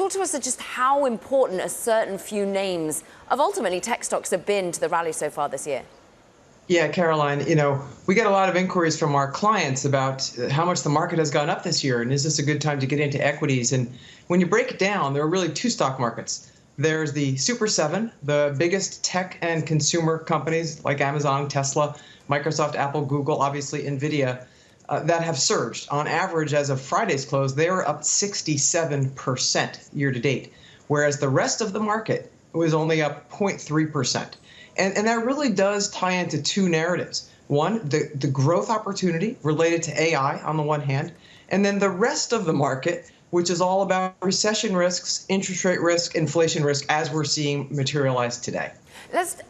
talk to us just how important a certain few names of ultimately tech stocks have been to the rally so far this year. Yeah, Caroline, we get a lot of inquiries from our clients about how much the market has gone up this year, and is this a good time to get into equities? And when you break it down, there are really two stock markets. There's the Super 7, the biggest tech and consumer companies like Amazon, Tesla, Microsoft, Apple, Google, obviously Nvidia, that have surged. On average, as of Friday's close, they were up 67% year to date, whereas the rest of the market was only up 0.3%. And that really does tie into two narratives. One, the growth opportunity related to AI on the one hand, and then the rest of the market, which is all about recession risks, interest rate risk, inflation risk, as we're seeing materialize today. Let's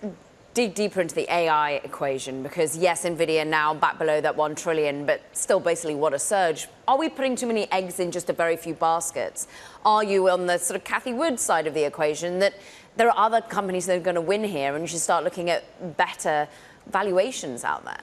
dig deeper into the AI equation, because yes, Nvidia now back below that 1 trillion, but still basically what a surge. Are we putting too many eggs in just a very few baskets? Are you on the sort of Cathie Wood side of the equation that there are other companies that are going to win here and you should start looking at better valuations out there?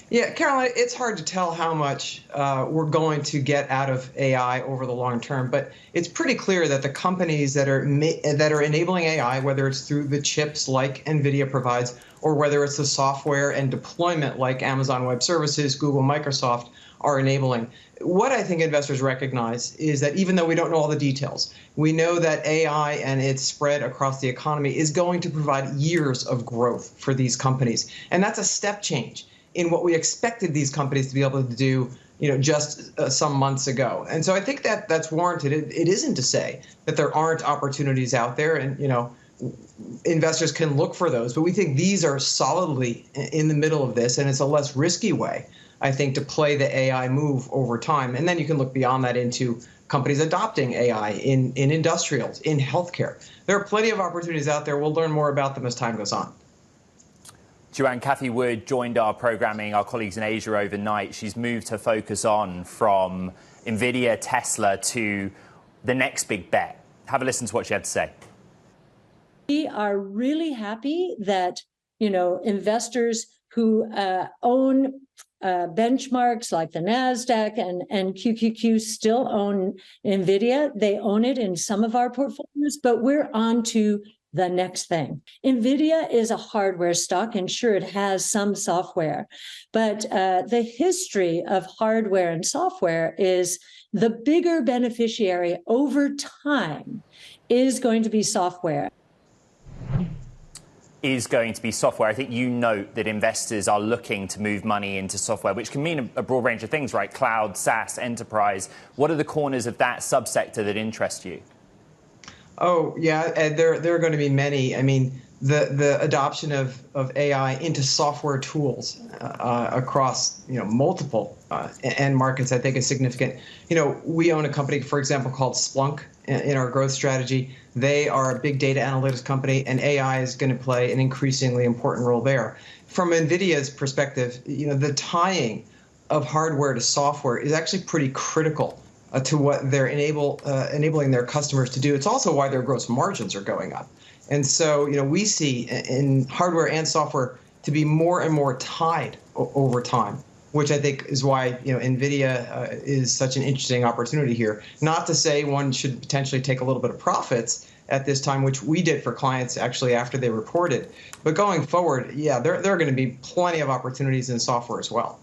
Yeah, Caroline, it's hard to tell how much we're going to get out of AI over the long term, but it's pretty clear that the companies that are enabling AI, whether it's through the chips like Nvidia provides, or whether it's the software and deployment like Amazon Web Services, Google, Microsoft, are enabling. What I think investors recognize is that even though we don't know all the details, we know that AI and its spread across the economy is going to provide years of growth for these companies. And that's a step change in what we expected these companies to be able to do, just some months ago. And so I think that that's warranted. It isn't to say that there aren't opportunities out there, and investors can look for those. But we think these are solidly in the middle of this, and it's a less risky way, I think, to play the AI move over time. And then you can look beyond that into companies adopting AI in industrials, in healthcare. There are plenty of opportunities out there. We'll learn more about them as time goes on. JoAnne, Cathie Wood joined our programming, our colleagues in Asia overnight. She's moved her focus on from Nvidia, Tesla to the next big bet. Have a listen to what she had to say. We are really happy that, investors who own benchmarks like the NASDAQ and QQQ still own Nvidia. They own it in some of our portfolios, but we're on to the next thing. Nvidia is a hardware stock, and sure, it has some software, but the history of hardware and software is the bigger beneficiary over time is going to be software. Is going to be software. I think you note that investors are looking to move money into software, which can mean a broad range of things, right? Cloud, SaaS, enterprise. What are the corners of that subsector that interest you? Oh, yeah, there are going to be many. I mean, the adoption of AI into software tools across multiple end markets, I think, is significant. We own a company, for example, called Splunk in our growth strategy. They are a big data analytics company, and AI is going to play an increasingly important role there. From NVIDIA's perspective, the tying of hardware to software is actually pretty critical to what they're enabling their customers to do. It's also why their gross margins are going up. And so, we see in hardware and software to be more and more tied over time, which I think is why, Nvidia is such an interesting opportunity here. Not to say one should potentially take a little bit of profits at this time, which we did for clients actually after they reported. But going forward, yeah, there are going to be plenty of opportunities in software as well.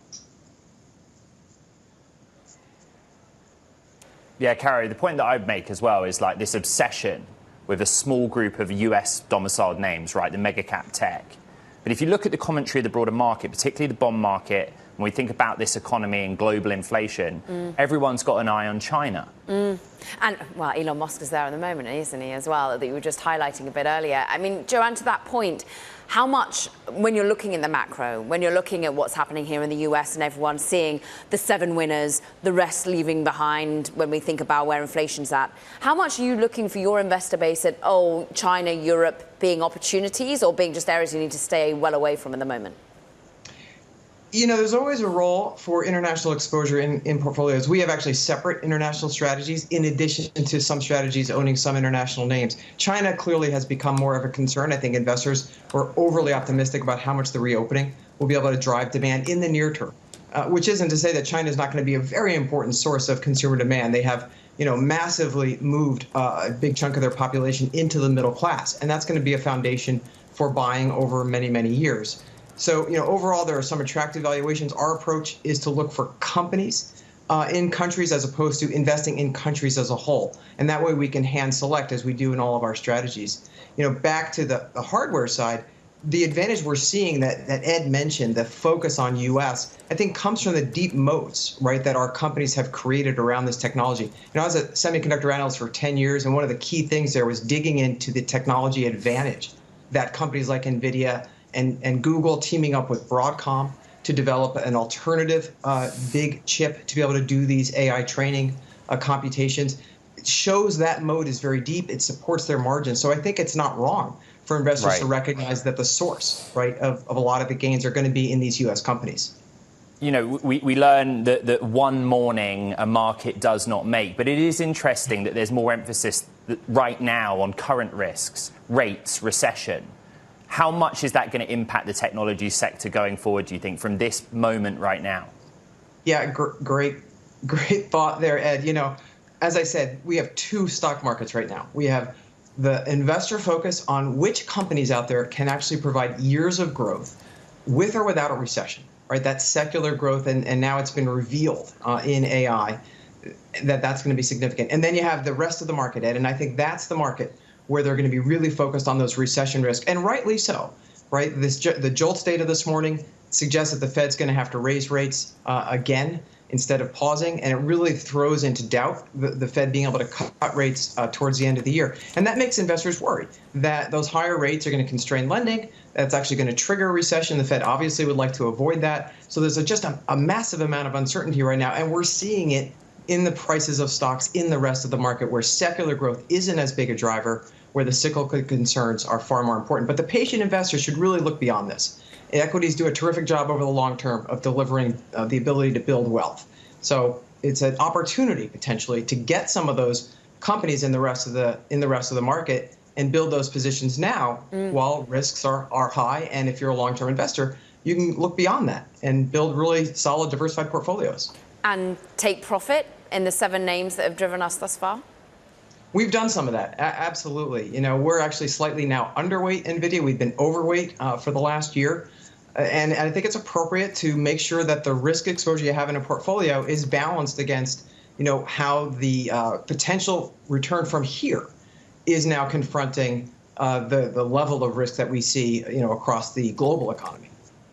Yeah, Carrie, the point that I'd make as well is like this obsession with a small group of US domiciled names, right, the mega cap tech. But if you look at the commentary of the broader market, particularly the bond market, when we think about this economy and global inflation, everyone's got an eye on China. And, well, Elon Musk is there at the moment, isn't he, as well, that you were just highlighting a bit earlier. I mean, JoAnne, to that point, how much, when you're looking in the macro, when you're looking at what's happening here in the US and everyone seeing the 7 winners, the rest leaving behind when we think about where inflation's at, how much are you looking for your investor base at, China, Europe being opportunities or being just areas you need to stay well away from at the moment? There's always a role for international exposure in portfolios. We have actually separate international strategies in addition to some strategies owning some international names. China clearly has become more of a concern. I think investors are overly optimistic about how much the reopening will be able to drive demand in the near term, which isn't to say that China is not going to be a very important source of consumer demand. They have massively moved a big chunk of their population into the middle class. And that's going to be a foundation for buying over many, many years. So, overall, there are some attractive valuations. Our approach is to look for companies in countries as opposed to investing in countries as a whole. And that way we can hand select as we do in all of our strategies. Back to the hardware side, the advantage we're seeing that Ed mentioned, the focus on US, I think comes from the deep moats, right, that our companies have created around this technology. I was a semiconductor analyst for 10 years, and one of the key things there was digging into the technology advantage that companies like Nvidia and Google teaming up with Broadcom to develop an alternative big chip to be able to do these AI training computations. It shows that moat is very deep. It supports their margins. So I think it's not wrong for investors to recognize that the source, right, of a lot of the gains are going to be in these U.S. companies. We learn that one morning a market does not make, but it is interesting that there's more emphasis right now on current risks, rates, recession. How much is that going to impact the technology sector going forward, do you think, from this moment right now? Yeah, great thought there, Ed. As I said, we have two stock markets right now. We have the investor focus on which companies out there can actually provide years of growth with or without a recession, right? That secular growth, and now it's been revealed in AI that's going to be significant. And then you have the rest of the market, Ed, and I think that's the market where they're going to be really focused on those recession risks, and rightly so, right? The JOLTS data this morning suggests that the Fed's going to have to raise rates again instead of pausing, and it really throws into doubt the Fed being able to cut rates towards the end of the year. And that makes investors worried that those higher rates are going to constrain lending. That's actually going to trigger a recession. The Fed obviously would like to avoid that. So there's just a massive amount of uncertainty right now, and we're seeing it in the prices of stocks in the rest of the market where secular growth isn't as big a driver, where the cyclical concerns are far more important. But the patient investor should really look beyond this. Equities do a terrific job over the long term of delivering the ability to build wealth. So it's an opportunity potentially to get some of those companies in the rest of the market and build those positions now while risks are high. And if you're a long-term investor, you can look beyond that and build really solid, diversified portfolios. And take profit in the 7 names that have driven us thus far? We've done some of that, absolutely. We're actually slightly now underweight Nvidia. We've been overweight for the last year. And I think it's appropriate to make sure that the risk exposure you have in a portfolio is balanced against, how the potential return from here is now confronting the level of risk that we see, across the global economy.